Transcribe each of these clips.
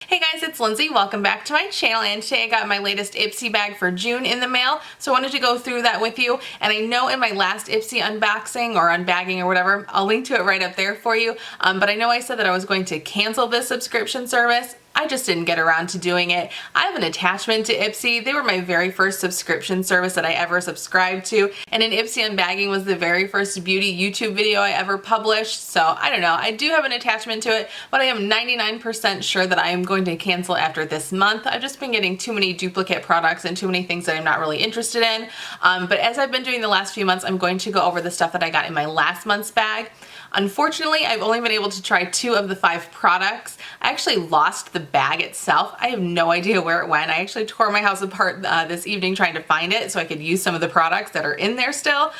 Hey guys, it's Lindsay. Welcome back to my channel, and today I got my latest Ipsy bag for June in the mail, so I wanted to go through that with you. And I know in my last Ipsy unboxing or unbagging or whatever, I'll link to it right up there for you, but I know I said that I was going to cancel this subscription service. I just didn't get around to doing it. I have an attachment to Ipsy. They were my very first subscription service that I ever subscribed to, and an Ipsy unbagging was the very first beauty YouTube video I ever published, so I don't know. I do have an attachment to it, but I am 99% sure that I am going to cancel after this month. I've just been getting too many duplicate products and too many things that I'm not really interested in, but as I've been doing the last few months, I'm going to go over the stuff that I got in my last month's bag. Unfortunately, I've only been able to try 2 of the 5 products. I actually lost the bag itself. I have no idea where it went. I actually tore my house apart this evening trying to find it so I could use some of the products that are in there still.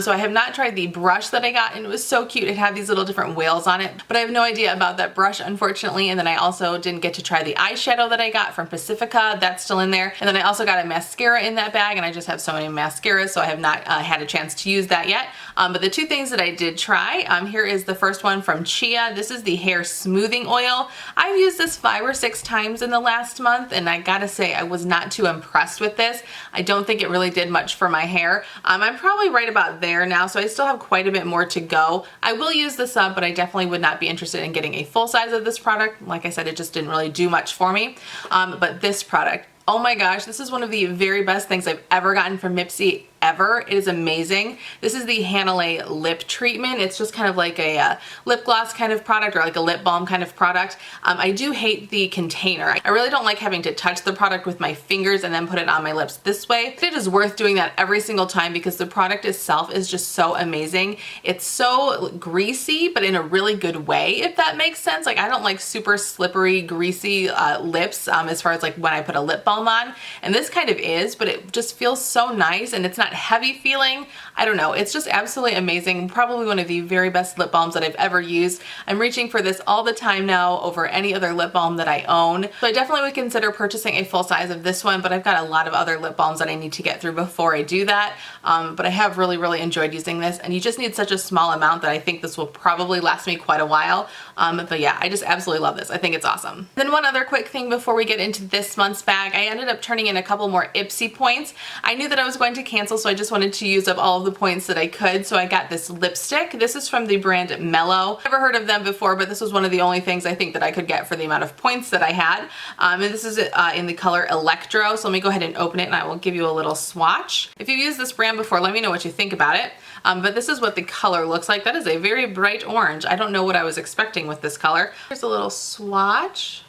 So I have not tried the brush that I got, and it was so cute. It had these little different whales on it, but I have no idea about that brush, unfortunately. And then I also didn't get to try the eyeshadow that I got from Pacifica. That's still in there. And then I also got a mascara in that bag, and I just have so many mascaras, so I have not had a chance to use that yet. But the 2 things that I did try, here is the first one from Chia. This is the hair smoothing oil. I've used this 5 or 6 times in the last month, and I gotta say I was not too impressed with this. I don't think it really did much for my hair. I'm probably right about there now, so I still have quite a bit more to go. I will use this up, but I definitely would not be interested in getting a full size of this product. Like I said, it just didn't really do much for me. But this product, oh my gosh, this is one of the very best things I've ever gotten from Ipsy ever. It is amazing. This is the Hanalei lip treatment. It's just kind of like a lip gloss kind of product, or like a lip balm kind of product. I do hate the container. I really don't like having to touch the product with my fingers and then put it on my lips this way. It is worth doing that every single time because the product itself is just so amazing. It's so greasy, but in a really good way, if that makes sense. Like, I don't like super slippery, greasy lips as far as like when I put a lip balm on, and this kind of is, but it just feels so nice, and it's not heavy feeling. I don't know, it's just absolutely amazing. Probably one of the very best lip balms that I've ever used. I'm reaching for this all the time now over any other lip balm that I own. So I definitely would consider purchasing a full size of this one, but I've got a lot of other lip balms that I need to get through before I do that. But I have really enjoyed using this, and you just need such a small amount that I think this will probably last me quite a while. But yeah, I just absolutely love this. I think it's awesome. Then one other quick thing before we get into this month's bag, I ended up turning in a couple more Ipsy points. I knew that I was going to cancel, so I just wanted to use up all of the points that I could. So I got this lipstick. This is from the brand Mellow. Never heard of them before, but this was one of the only things I think that I could get for the amount of points that I had. And this is in the color Electro. So let me go ahead and open it, and I will give you a little swatch. If you've used this brand before, let me know what you think about it. But this is what the color looks like. That is a very bright orange. I don't know what I was expecting with this color. Here's a little swatch.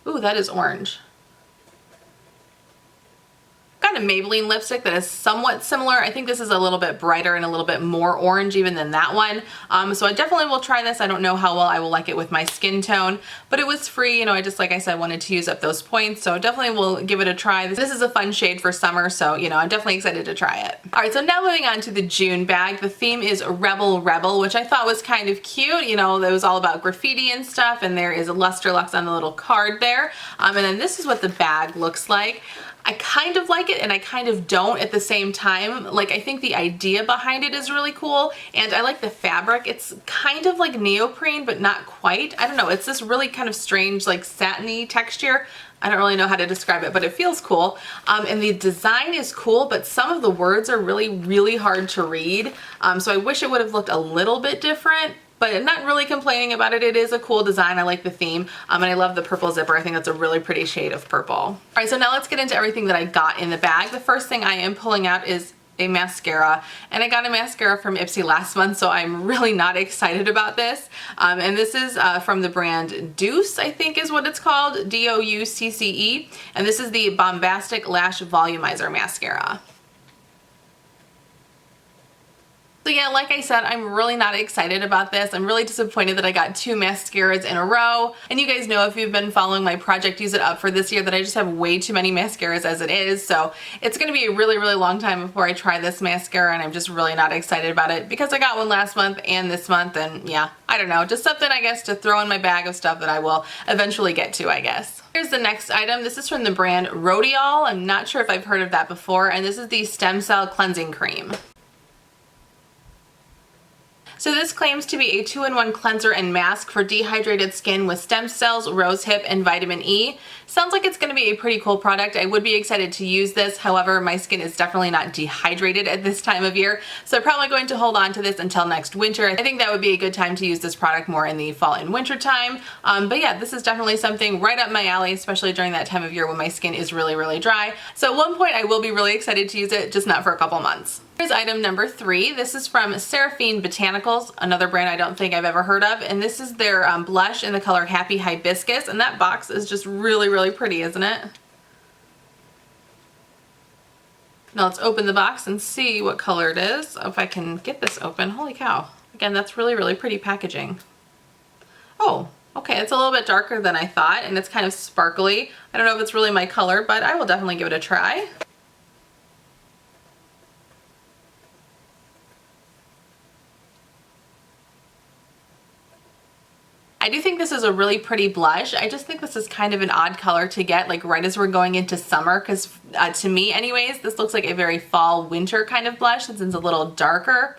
Ooh, that is orange. Got a Maybelline lipstick that is somewhat similar. I think this is a little bit brighter and a little bit more orange even than that one. So I definitely will try this. I don't know how well I will like it with my skin tone, but it was free. You know, I just, like I said, wanted to use up those points, so definitely will give it a try. This is a fun shade for summer, so you know, I'm definitely excited to try it. All right, so now moving on to the June bag. The theme is Rebel Rebel, which I thought was kind of cute. You know, it was all about graffiti and stuff, and there is a Luster Lux on the little card there. And then this is what the bag looks like. I kind of like it and I kind of don't at the same time. Like, I think the idea behind it is really cool, and I like the fabric. It's kind of like neoprene, but not quite. I don't know, it's this really kind of strange, like satiny texture. I don't really know how to describe it, but it feels cool. And the design is cool, but some of the words are really hard to read. So I wish it would have looked a little bit different. But I'm not really complaining about it. It is a cool design. I like the theme. And I love the purple zipper. I think that's a really pretty shade of purple. All right, so now let's get into everything that I got in the bag. The first thing I am pulling out is a mascara, and I got a mascara from Ipsy last month, so I'm really not excited about this. And this is from the brand Deuce, I think is what it's called, D-O-U-C-C-E, and this is the Bombastic Lash Volumizer Mascara. So yeah, like I said, I'm really not excited about this. I'm really disappointed that I got 2 mascaras in a row. And you guys know, if you've been following my Project Use It Up for this year, that I just have way too many mascaras as it is. So it's going to be a really long time before I try this mascara, and I'm just really not excited about it because I got one last month and this month, and yeah, I don't know, just something I guess to throw in my bag of stuff that I will eventually get to, I guess. Here's the next item. This is from the brand Rodial. I'm not sure if I've heard of that before, and this is the Stem Cell Cleansing Cream. So this claims to be a 2-in-1 cleanser and mask for dehydrated skin with stem cells, rosehip, and vitamin E. Sounds like it's going to be a pretty cool product. I would be excited to use this. However, my skin is definitely not dehydrated at this time of year, so I'm probably going to hold on to this until next winter. I think that would be a good time to use this product more in the fall and winter time. But yeah, this is definitely something right up my alley, especially during that time of year when my skin is really, really dry. So at one point I will be really excited to use it, just not for a couple months. Here's item number 3. This is from Seraphine Botanicals, another brand I don't think I've ever heard of, and this is their blush in the color Happy Hibiscus, and that box is just really, really pretty, isn't it? Now let's open the box and see what color it is. If I can get this open. Holy cow. Again, that's really, really pretty packaging. Oh, okay, it's a little bit darker than I thought, and it's kind of sparkly. I don't know if it's really my color, but I will definitely give it a try. I do think this is a really pretty blush. I just think this is kind of an odd color to get like right as we're going into summer, because to me anyways, this looks like a very fall winter kind of blush since it's a little darker.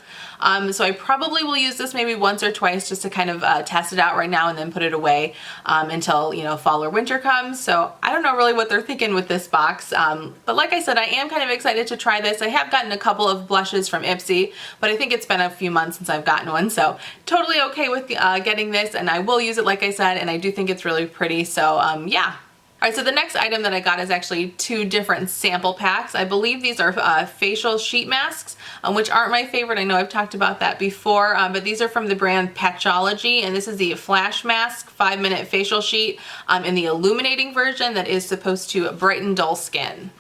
So I probably will use this maybe once or twice just to kind of test it out right now and then put it away until, you know, fall or winter comes. So I don't know really what they're thinking with this box. But like I said, I am kind of excited to try this. I have gotten a couple of blushes from Ipsy, but I think it's been a few months since I've gotten one. So totally okay with getting this, and I will use it like I said, and I do think it's really pretty. So yeah. Alright, so the next item that I got is actually 2 different sample packs. I believe these are facial sheet masks, which aren't my favorite. I know I've talked about that before, but these are from the brand Patchology, and this is the Flash Mask 5-minute facial sheet in the illuminating version that is supposed to brighten dull skin.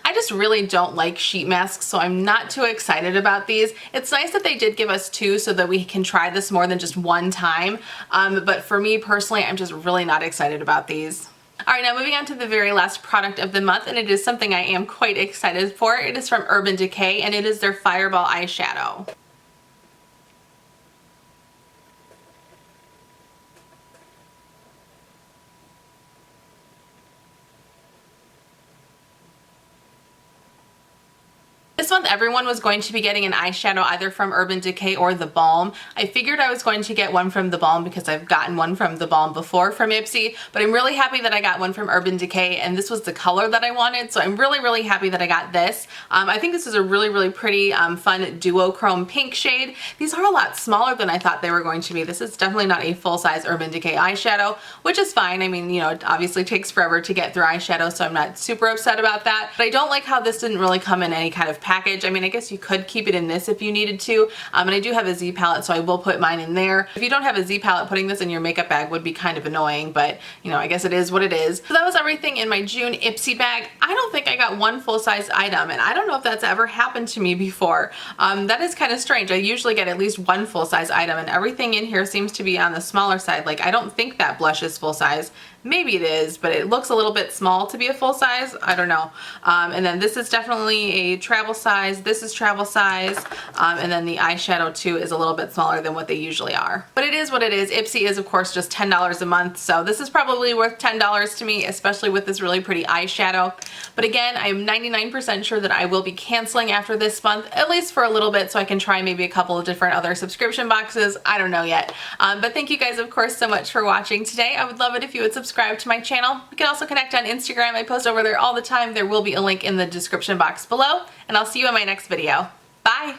I just really don't like sheet masks, so I'm not too excited about these. It's nice that they did give us 2 so that we can try this more than just one time, but for me personally, I'm just really not excited about these. Alright, now moving on to the very last product of the month, and it is something I am quite excited for. It is from Urban Decay, and it is their Fireball eyeshadow. This month everyone was going to be getting an eyeshadow either from Urban Decay or The Balm. I figured I was going to get one from The Balm because I've gotten one from The Balm before from Ipsy, but I'm really happy that I got one from Urban Decay, and this was the color that I wanted, so I'm really, really happy that I got this. I think this is a really, really pretty, fun duochrome pink shade. These are a lot smaller than I thought they were going to be. This is definitely not a full-size Urban Decay eyeshadow, which is fine. I mean, you know, it obviously takes forever to get through eyeshadow, so I'm not super upset about that, but I don't like how this didn't really come in any kind of package. I mean, I guess you could keep it in this if you needed to, and I do have a Z palette, so I will put mine in there. If you don't have a Z palette, putting this in your makeup bag would be kind of annoying, but you know, I guess it is what it is. So that was everything in my June Ipsy bag. I don't think I got one full-size item, and I don't know if that's ever happened to me before. That is kind of strange. I usually get at least one full-size item, and everything in here seems to be on the smaller side. Like, I don't think that blush is full-size. Maybe it is, but it looks a little bit small to be a full size. I don't know. And then this is definitely a travel size. This is travel size. And then the eyeshadow too is a little bit smaller than what they usually are. But it is what it is. Ipsy is of course just $10 a month. So this is probably worth $10 to me, especially with this really pretty eyeshadow. But again, I'm 99% sure that I will be canceling after this month, at least for a little bit, so I can try maybe a couple of different other subscription boxes. I don't know yet. But thank you guys of course so much for watching today. I would love it if you would subscribe to my channel. We can also connect on Instagram. I post over there all the time. There will be a link in the description box below, and I'll see you in my next video. Bye!